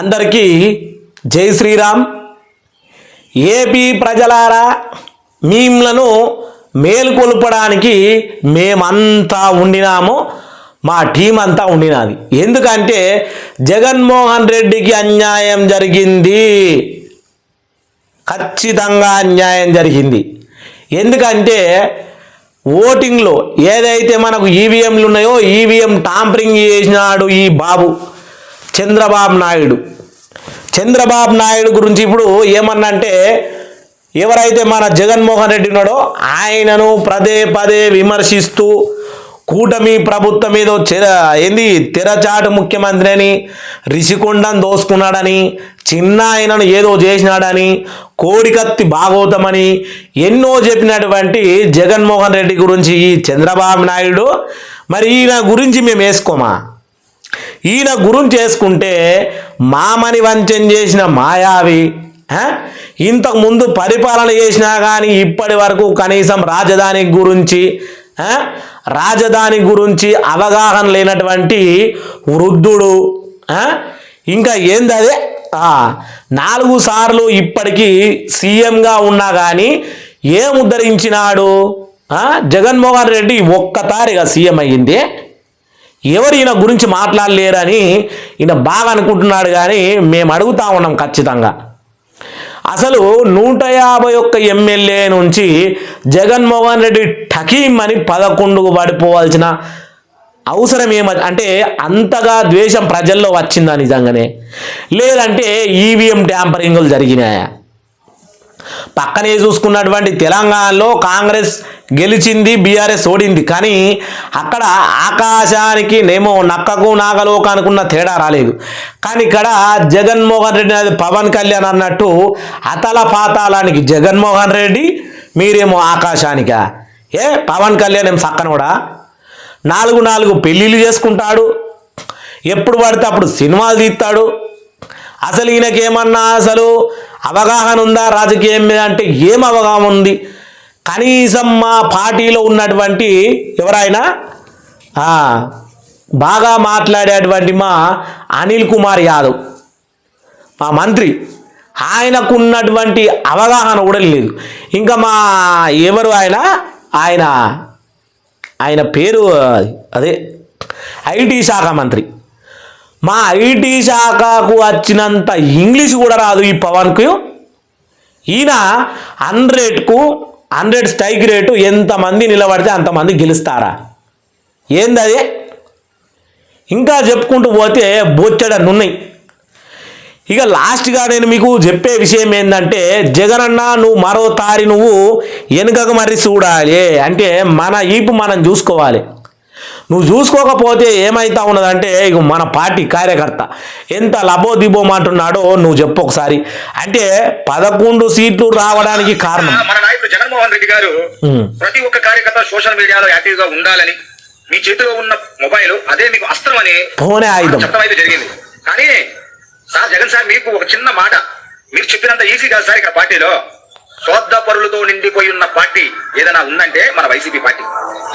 అందరికీ జై శ్రీరామ్. ఏపీ ప్రజలారా, మీమ్లను మేలుకొల్పడానికి మేమంతా ఉండినాము, మా టీం అంతా ఉండినది. ఎందుకంటే జగన్మోహన్ రెడ్డికి అన్యాయం జరిగింది, ఖచ్చితంగా అన్యాయం జరిగింది. ఎందుకంటే ఓటింగ్లో ఏదైతే మనకు ఈవీఎంలు ఉన్నాయో ఈవీఎం టాంపరింగ్ చేసినాడు ఈ బాబు చంద్రబాబు నాయుడు గురించి ఇప్పుడు ఏమన్నంటే, ఎవరైతే మన జగన్మోహన్ రెడ్డి ఉన్నాడో ఆయనను పదే పదే విమర్శిస్తూ కూటమి ప్రభుత్వం మీద తెరచాటు ముఖ్యమంత్రి అని, రిషికొండను దోసుకున్నాడని, చిన్న ఆయనను ఏదో చేసినాడని, కోడికత్తి భాగవతమని ఎన్నో చెప్పినటువంటి జగన్మోహన్ రెడ్డి గురించి ఈ చంద్రబాబు నాయుడు మరి ఈయన గురించి మేము వేసుకోమా? ఈయన గురించి వేసుకుంటే మామని వంచన చేసిన మాయావి, ఇంతకుముందు పరిపాలన చేసినా కానీ ఇప్పటి వరకు కనీసం రాజధాని గురించి అవగాహన లేనటువంటి వృద్ధుడు, ఇంకా ఏందదే 4 సార్లు ఇప్పటికీ సీఎంగా ఉన్నా కానీ ఏం ఉద్ధరించినాడు? జగన్మోహన్ రెడ్డి ఒక్కసారిగా సీఎం అయ్యింది, ఎవరు ఈయన గురించి మాట్లాడలేరని ఈయన బాగా అనుకుంటున్నాడు. కానీ మేము అడుగుతా ఉన్నాం ఖచ్చితంగా, అసలు 151 ఎమ్మెల్యే నుంచి జగన్మోహన్ రెడ్డి ఠకీం అని 11కు పడిపోవాల్సిన అవసరం అంటే అంతగా ద్వేషం ప్రజల్లో వచ్చిందా నిజంగానే, లేదంటే ఈవీఎం ట్యాంపరింగ్లు జరిగినాయా? పక్కనే చూసుకున్నటువంటి తెలంగాణలో కాంగ్రెస్ గెలిచింది, బీఆర్ఎస్ ఓడింది, కానీ అక్కడ ఆకాశానికి నేమో నక్కకు నాగలోక అనుకున్న తేడా రాలేదు. కానీ ఇక్కడ జగన్మోహన్ రెడ్డి అది పవన్ కళ్యాణ్ అన్నట్టు అతల పాతాళానికి జగన్మోహన్ రెడ్డి, మీరేమో ఆకాశానికా? పవన్ కళ్యాణ్ ఏం సక్కనోడా? 4 పెళ్ళిళ్ళు చేసుకుంటాడు, ఎప్పుడు పడితే అప్పుడు సినిమాలు తీస్తాడు. అసలు ఈయనకేమన్నా అసలు అవగాహన ఉందా రాజకీయం మీద అంటే ఏం అవగాహన ఉంది? కనీసం మా పార్టీలో ఉన్నటువంటి ఎవరైనా బాగా మాట్లాడేటువంటి మా అనిల్ కుమార్ యాదవ్, మా మంత్రి, ఆయనకున్నటువంటి అవగాహన కూడా లేదు. ఇంకా మా ఎవరు ఆయన పేరు అదే ఐటీ శాఖ మంత్రి, మా ఐటీ శాఖకు వచ్చినంత ఇంగ్లీష్ కూడా రాదు ఈ పవన్కు. ఈయన 100 స్ట్రైక్ రేటు, ఎంతమంది నిలబడితే అంతమంది గెలుస్తారా? ఏందదే? ఇంకా చెప్పుకుంటూ పోతే బొచ్చడన్ని ఉన్నాయి. ఇక లాస్ట్గా నేను మీకు చెప్పే విషయం ఏంటంటే, జగనన్న నువ్వు మరో తారి నువ్వు వెనుకకు మరి చూడాలి, అంటే మన ఈపు మనం చూసుకోవాలి. నువ్వు చూసుకోకపోతే ఏమైతా ఉన్నదంటే, ఇక మన పార్టీ కార్యకర్త ఎంత లబోదిబోమంటున్నాడో నువ్వు చెప్పు ఒకసారి. అంటే 11 సీట్లు రావడానికి కారణం మన నాయకుడు జగన్మోహన్ రెడ్డి గారు ప్రతి ఒక్క కార్యకర్త సోషల్ మీడియాలో యాక్టివ్ గా ఉండాలని, మీ చేతిలో ఉన్న మొబైల్ అదే మీకు అస్త్రం అని పోనే ఆయుధం చట్టం అయితే జరిగింది. కానీ సార్ జగన్ సార్, మీకు ఒక చిన్న మాట, మీరు చెప్పినంత ఈజీ కాదు సార్. ఇక్కడ పార్టీలో స్వార్థ పరులతో నిండిపోయి ఉన్న పార్టీ ఏదైనా ఉందంటే మన వైసీపీ పార్టీ.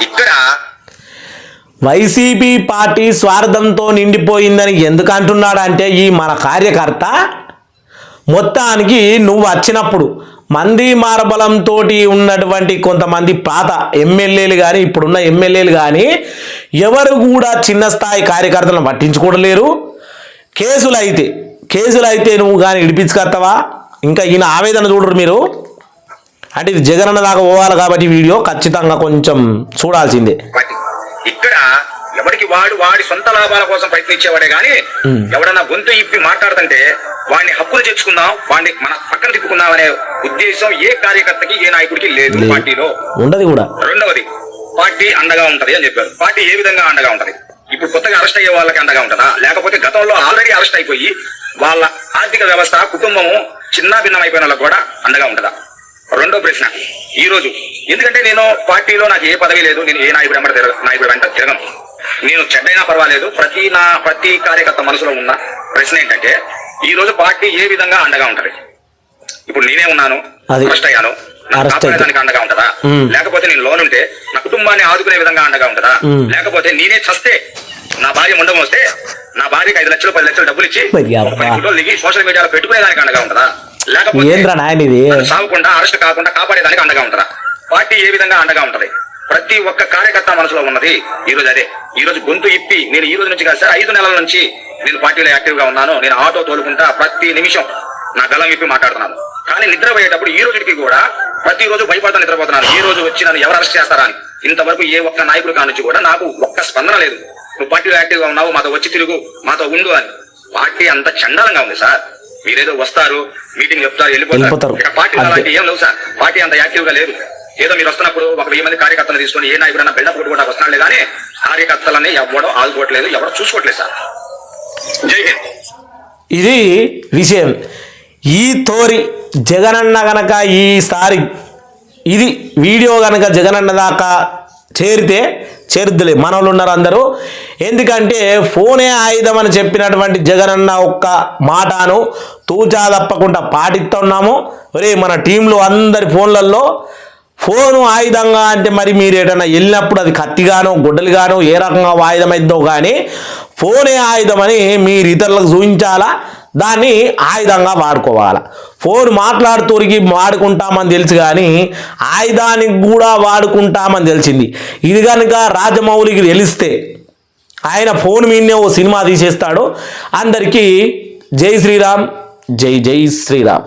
ఇక్కడ వైసీపీ పార్టీ స్వార్థంతో నిండిపోయిందని ఎందుకు అంటున్నాడంటే, ఈ మన కార్యకర్త మొత్తానికి నువ్వు వచ్చినప్పుడు మంది మార్బలంతో ఉన్నటువంటి కొంతమంది పాత ఎమ్మెల్యేలు కానీ ఇప్పుడున్న ఎమ్మెల్యేలు కానీ ఎవరు కూడా చిన్న స్థాయి కార్యకర్తలను పట్టించుకోవడలేరు. కేసులు అయితే నువ్వు కానీ ఇడిపించుకొస్తావా? ఇంకా ఈయన ఆవేదన చూడరు మీరు. అంటే ఇది జగనన్న దాకా పోవాలి కాబట్టి వీడియో ఖచ్చితంగా కొంచెం చూడాల్సిందే. ఇక్కడ ఎవరికి వాడి సొంత లాభాల కోసం ప్రయత్నించేవాడే గాని, ఎవడన్నా గొంతు ఇప్పి మాట్లాడుతుంటే వాడిని హక్కులు చేర్చుకుందాం, వాడిని మన పక్కన తిప్పుకుందాం అనే ఉద్దేశం ఏ కార్యకర్తకి ఏ నాయకుడికి లేదు, పార్టీలో ఉండదు కూడా. రెండవది, పార్టీ అండగా ఉంటది అని చెప్పారు. పార్టీ ఏ విధంగా అండగా ఉంటది? ఇప్పుడు కొత్తగా అరెస్ట్ అయ్యే వాళ్ళకి అండగా ఉంటుందా, లేకపోతే గతంలో ఆల్రెడీ అరెస్ట్ అయిపోయి వాళ్ళ ఆర్థిక వ్యవస్థ కుటుంబము చిన్న భిన్నం అయిపోయిన వాళ్ళకి కూడా అండగా ఉంటుందా? రెండో ప్రశ్న, ఈ రోజు ఎందుకంటే నేను పార్టీలో నాకు ఏ పదవి లేదు, నేను ఏ నాయకుడు వెంట తిరగను, నేను చెడ్డైనా పర్వాలేదు. ప్రతి కార్యకర్త మనసులో ఉన్న ప్రశ్న ఏంటంటే, ఈ రోజు పార్టీ ఏ విధంగా అండగా ఉంటది? ఇప్పుడు నేనే ఉన్నాను, అరెస్ట్ అయ్యాను, దానికి అండగా ఉంటదా? లేకపోతే నేను లోన్ ఉంటే నా కుటుంబాన్ని ఆదుకునే విధంగా అండగా ఉంటదా? లేకపోతే నేనే చస్తే నా భార్య ముండం వస్తే నా భార్యకి 5 లక్షలు 10 లక్షలు డబ్బులు ఇచ్చి మరి అబ్బా. 30 ఫోటోలు దిగి సోషల్ మీడియాలో పెట్టుకునేదానికి అండగా ఉంటుందా? లేకపోతే ఏంద్రా నాయన ఇది? సాగకుండా అరెస్ట్ కాకుండా కాపాడేదానికి అండగా ఉంటారా? పార్టీ ఏ విధంగా అండగా ఉంటది? ప్రతి ఒక్క కార్యకర్త మనసులో ఉన్నది ఈ రోజు అదే. ఈ రోజు గొంతు ఇప్పి నేను ఈ రోజు నుంచి కాదు సార్, 5 నెలల నుంచి నేను పార్టీలో యాక్టివ్ గా ఉన్నాను. నేను ఆటో తోలుకుంటా ప్రతి నిమిషం నా గలం విప్పి మాట్లాడుతున్నాను. కానీ నిద్రపోయేటప్పుడు ఈ రోజుకి కూడా ప్రతిరోజు భయపడతా నిద్రపోతున్నాను. ఏ రోజు వచ్చి నన్ను ఎవరు అరెస్ట్ చేస్తారా అని. ఇంతవరకు ఏ ఒక్క నాయకుడు కానుంచి కూడా నాకు ఒక్క స్పందన లేదు. నువ్వు పార్టీలో యాక్టివ్ గా ఉన్నావు, మాతో వచ్చి తిరుగు, మాతో ఉండు అని. పార్టీ అంత చండాలంగా ఉంది సార్. మీరేదో వస్తారు, మీటింగ్ చెప్తారు, వెళ్ళిపోతారు. ఇక పార్టీ అలాంటి ఏం లేవు సార్. పార్టీ అంత యాక్టివ్ గా లేదు. ఏదో మీరు వస్తున్నప్పుడు ఒక 1000 మంది కార్యకర్తలు తీసుకొని ఏ నాయకుడైనా బిల్డప్ కూడా వస్తున్నాడులే కానీ కార్యకర్తలని ఎవడో ఆదుకోవట్లేదు, ఎవడో చూసుకోవట్లేదు సార్. జై హింద్. ఇది విషయం. ఈ తోరి జగనన్న గనక ఈసారి ఇది వీడియో గనక జగనన్న దాకా చేరితే చేరుద్దులే, మనోళ్ళు ఉన్నారు అందరూ. ఎందుకంటే ఫోనే ఆయుధం అని చెప్పినటువంటి జగనన్న ఒక్క మాటను తూచా తప్పకుండా పాటిస్తున్నాము. ఒరే మన టీంలో అందరి ఫోన్లలో ఫోను ఆయుధంగా అంటే మరి మీరు ఏదైనా వెళ్ళినప్పుడు అది కత్తిగానో గొడ్డలిగానో ఏ రకంగా ఆయుధం అయిద్దో కానీ ఫోనే ఆయుధం అని మీరు ఇతరులకు చూపించాలా, దాన్ని ఆయుధంగా వాడుకోవాలి. ఫోన్ మాట్లాడుతూరికి వాడుకుంటామని తెలుసు కానీ ఆయుధానికి కూడా వాడుకుంటామని తెలిసింది. ఇది కనుక రాజమౌళికి తెలిస్తే ఆయన ఫోన్ మీదనే ఓ సినిమా తీసేస్తాడు. అందరికీ జై శ్రీరామ్, జై జై శ్రీరామ్.